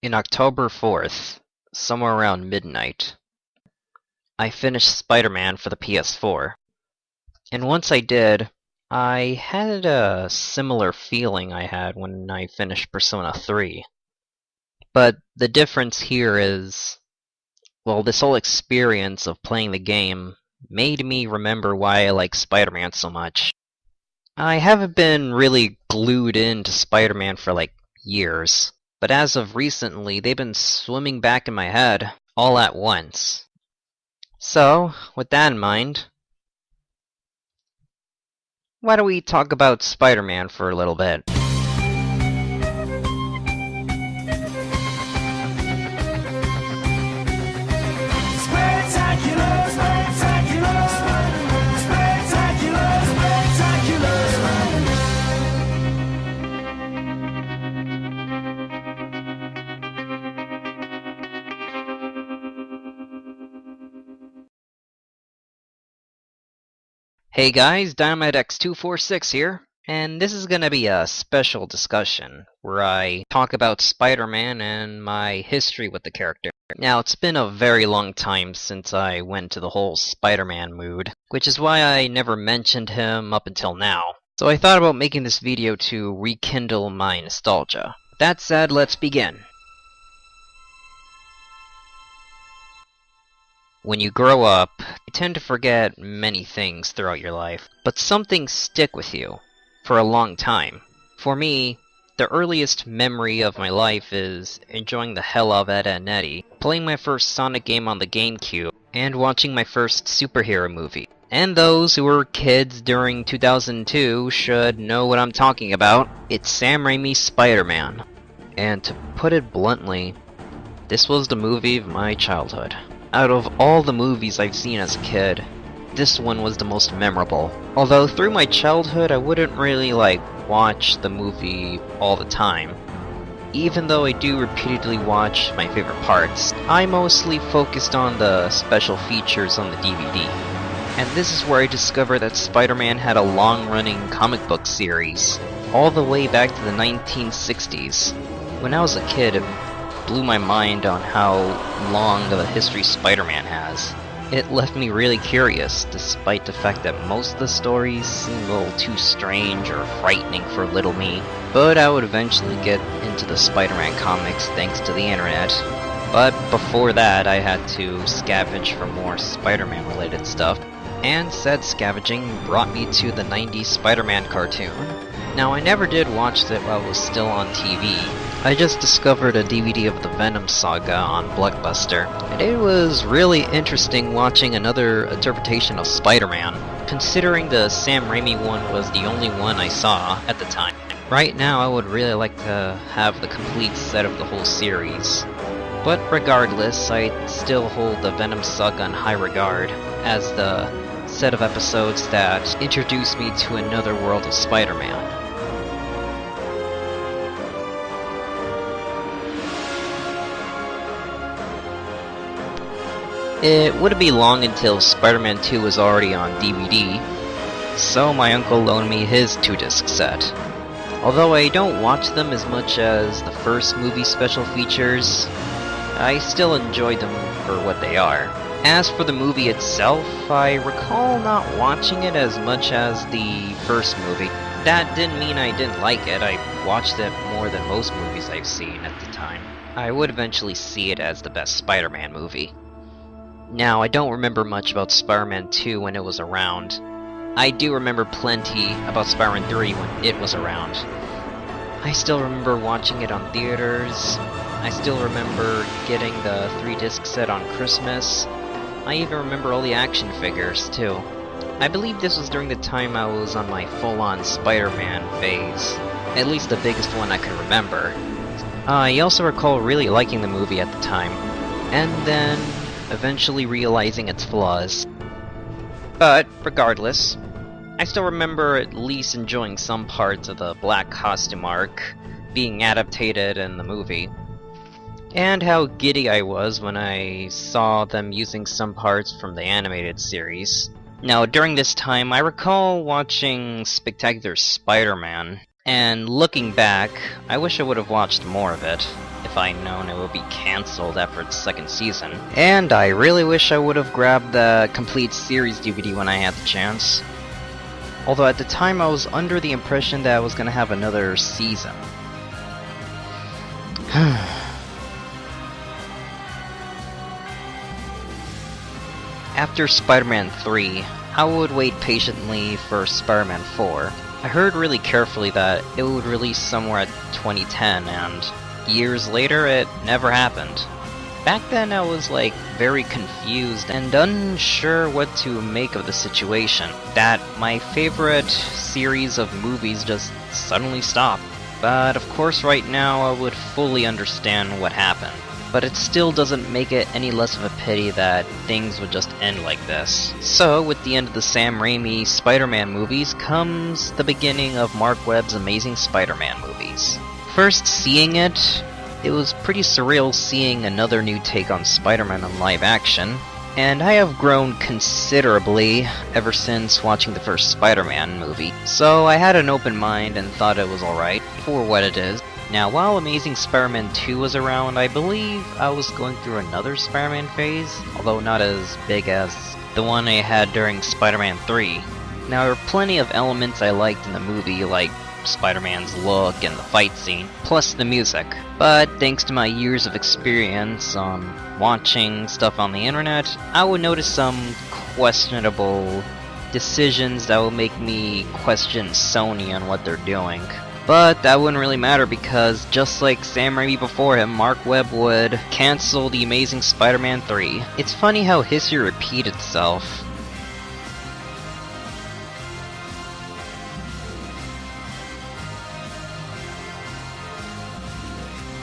In October 4th, somewhere around midnight, I finished Spider-Man for the PS4. And once I did, I had a similar feeling I had when I finished Persona 3. But the difference here is, well, this whole experience of playing the game made me remember why I like Spider-Man so much. I haven't been really glued into Spider-Man for like years, but as of recently, they've been swimming back in my head all at once. So, with that in mind, why don't we talk about Spider-Man for a little bit? Hey guys, DynamiteX246 here, and this is gonna be a special discussion where I talk about Spider-Man and my history with the character. Now, it's been a very long time since I went to the whole Spider-Man mood, which is why I never mentioned him up until now. So I thought about making this video to rekindle my nostalgia. That said, let's begin. When you grow up, you tend to forget many things throughout your life, but some things stick with you for a long time. For me, the earliest memory of my life is enjoying the hell out of Ed, Edd n Eddy, playing my first Sonic game on the GameCube, and watching my first superhero movie. And those who were kids during 2002 should know what I'm talking about. It's Sam Raimi's Spider-Man. And to put it bluntly, this was the movie of my childhood. Out of all the movies I've seen as a kid, this one was the most memorable. Although through my childhood I wouldn't really watch the movie all the time. Even though I do repeatedly watch my favorite parts, I mostly focused on the special features on the DVD. And this is where I discovered that Spider-Man had a long-running comic book series, all the way back to the 1960s. When I was a kid, it blew my mind on how long of a history Spider-Man has. It left me really curious, despite the fact that most of the stories seemed a little too strange or frightening for little me. But I would eventually get into the Spider-Man comics thanks to the internet. But before that, I had to scavenge for more Spider-Man related stuff. And said scavenging brought me to the 90s Spider-Man cartoon. Now, I never did watch it while it was still on TV. I just discovered a DVD of the Venom Saga on Blockbuster, and it was really interesting watching another interpretation of Spider-Man, considering the Sam Raimi one was the only one I saw at the time. Right now, I would really like to have the complete set of the whole series. But regardless, I still hold the Venom Saga in high regard as the set of episodes that introduced me to another world of Spider-Man. It wouldn't be long until Spider-Man 2 was already on DVD, so my uncle loaned me his 2-disc set. Although I don't watch them as much as the first movie special features, I still enjoy them for what they are. As for the movie itself, I recall not watching it as much as the first movie. That didn't mean I didn't like it, I watched it more than most movies I've seen at the time. I would eventually see it as the best Spider-Man movie. Now, I don't remember much about Spider-Man 2 when it was around. I do remember plenty about Spider-Man 3 when it was around. I still remember watching it on theaters. I still remember getting the 3-disc set on Christmas. I even remember all the action figures, too. I believe this was during the time I was on my full-on Spider-Man phase. At least the biggest one I could remember. I also recall really liking the movie at the time. And then eventually realizing its flaws. But, regardless, I still remember at least enjoying some parts of the black costume arc being adapted in the movie, and how giddy I was when I saw them using some parts from the animated series. Now, during this time, I recall watching Spectacular Spider-Man, And looking back, I wish I would have watched more of it, if I'd known it would be cancelled after its second season. And I really wish I would have grabbed the complete series DVD when I had the chance. Although at the time I was under the impression that I was gonna have another season. After Spider-Man 3, I would wait patiently for Spider-Man 4. I heard really carefully that it would release somewhere at 2010, and years later it never happened. Back then I was like very confused and unsure what to make of the situation, that my favorite series of movies just suddenly stopped. But of course right now I would fully understand what happened. But it still doesn't make it any less of a pity that things would just end like this. So, with the end of the Sam Raimi Spider-Man movies comes the beginning of Mark Webb's Amazing Spider-Man movies. First seeing it, it was pretty surreal seeing another new take on Spider-Man in live action, and I have grown considerably ever since watching the first Spider-Man movie. So I had an open mind and thought it was alright for what it is. Now, while Amazing Spider-Man 2 was around, I believe I was going through another Spider-Man phase, although not as big as the one I had during Spider-Man 3. Now, there are plenty of elements I liked in the movie, like Spider-Man's look and the fight scene, plus the music. But thanks to my years of experience on watching stuff on the internet, I would notice some questionable decisions that will make me question Sony on what they're doing. But that wouldn't really matter because, just like Sam Raimi before him, Mark Webb would cancel The Amazing Spider-Man 3. It's funny how history repeats itself.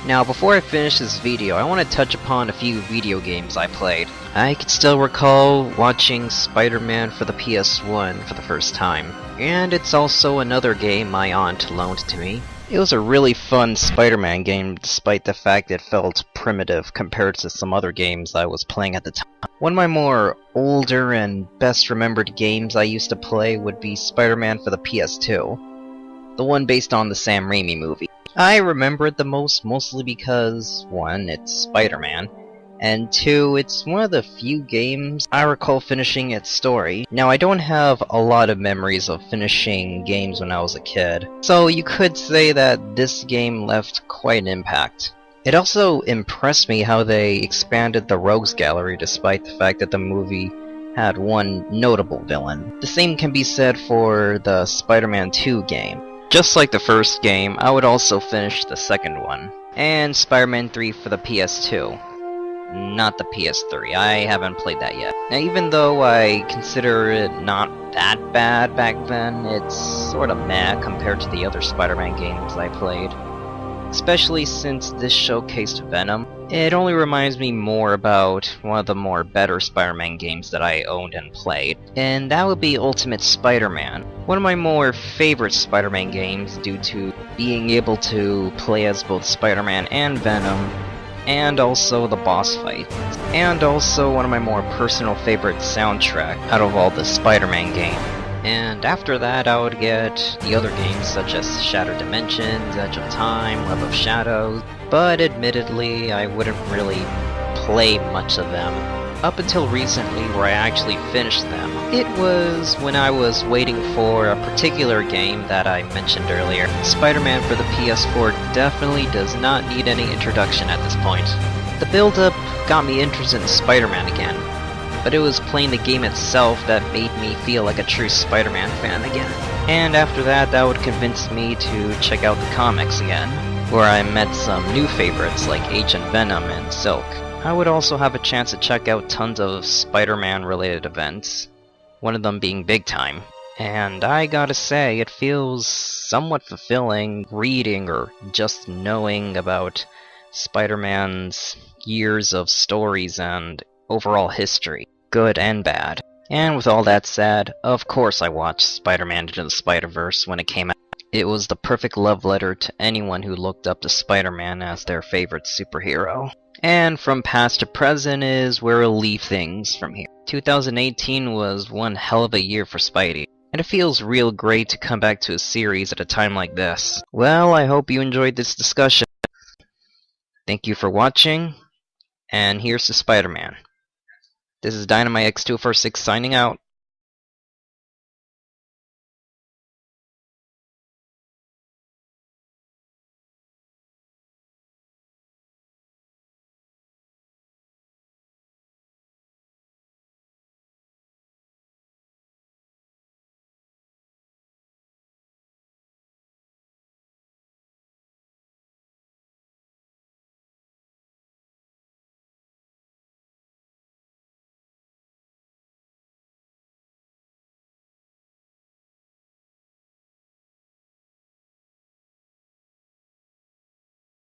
Now, before I finish this video, I want to touch upon a few video games I played. I can still recall watching Spider-Man for the PS1 for the first time. And it's also another game my aunt loaned to me. It was a really fun Spider-Man game despite the fact it felt primitive compared to some other games I was playing at the time. One of my more older and best remembered games I used to play would be Spider-Man for the PS2. The one based on the Sam Raimi movie. I remember it the most mostly because, 1, it's Spider-Man, and 2, it's one of the few games I recall finishing its story. Now, I don't have a lot of memories of finishing games when I was a kid, so you could say that this game left quite an impact. It also impressed me how they expanded the Rogues Gallery despite the fact that the movie had one notable villain. The same can be said for the Spider-Man 2 game. Just like the first game, I would also finish the second one. And Spider-Man 3 for the PS2. Not the PS3, I haven't played that yet. Now, even though I consider it not that bad back then, it's sort of meh compared to the other Spider-Man games I played. Especially since this showcased Venom. It only reminds me more about one of the more better Spider-Man games that I owned and played, and that would be Ultimate Spider-Man. One of my more favorite Spider-Man games due to being able to play as both Spider-Man and Venom, and also the boss fight. And also one of my more personal favorite soundtrack out of all the Spider-Man games. And after that, I would get the other games such as Shattered Dimensions, Edge of Time, Web of Shadows, but admittedly, I wouldn't really play much of them. Up until recently, where I actually finished them. It was when I was waiting for a particular game that I mentioned earlier. Spider-Man for the PS4 definitely does not need any introduction at this point. The build-up got me interested in Spider-Man again. But it was playing the game itself that made me feel like a true Spider-Man fan again. And after that, that would convince me to check out the comics again, where I met some new favorites like Agent Venom and Silk. I would also have a chance to check out tons of Spider-Man related events, one of them being Big Time. And I gotta say, it feels somewhat fulfilling reading or just knowing about Spider-Man's years of stories and overall history. Good and bad. And with all that said, of course I watched Spider-Man Into the Spider-Verse when it came out. It was the perfect love letter to anyone who looked up to Spider-Man as their favorite superhero. And from past to present is where we'll leave things from here. 2018 was one hell of a year for Spidey. and it feels real great to come back to a series at a time like this. Well, I hope you enjoyed this discussion. Thank you for watching, and here's to Spider-Man. This is Dynamite X246 signing out.